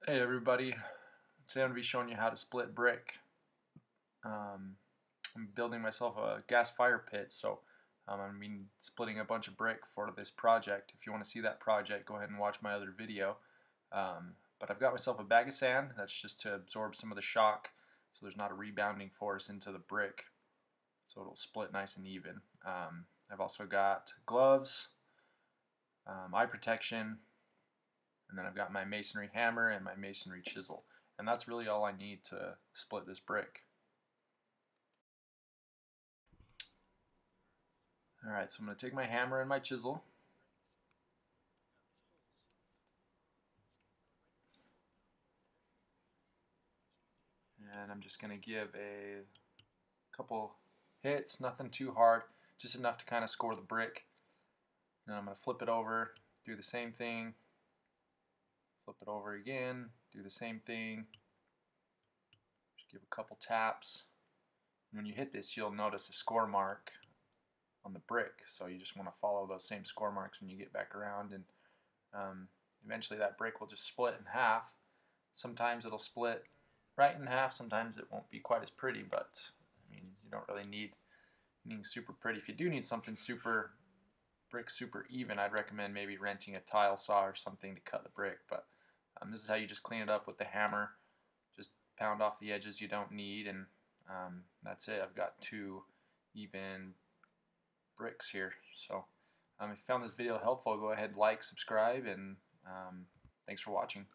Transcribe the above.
Hey everybody, today I'm going to be showing you how to split brick. I'm building myself a gas fire pit, so I'm going to be splitting a bunch of brick for this project. If you want to see that project, go ahead and watch my other video. But I've got myself a bag of sand, that's just to absorb some of the shock so there's not a rebounding force into the brick, so it'll split nice and even. I've also got gloves, eye protection, and then I've got my masonry hammer and my masonry chisel. And that's really all I need to split this brick. Alright, so I'm going to take my hammer and my chisel. And I'm just going to give a couple hits, nothing too hard, just enough to kind of score the brick. And I'm going to flip it over, do the same thing, flip it over again, do the same thing, just give a couple taps. And when you hit this, you'll notice a score mark on the brick, so you just want to follow those same score marks when you get back around, and eventually that brick will just split in half. Sometimes it'll split right in half, sometimes it won't be quite as pretty, but I mean, you don't really need anything super pretty. If you do need something super brick super even, I'd recommend maybe renting a tile saw or something to cut the brick, but this is how you just clean it up with the hammer. Just pound off the edges you don't need, and that's it. I've got two even bricks here. So if you found this video helpful, go ahead, like, subscribe, and thanks for watching.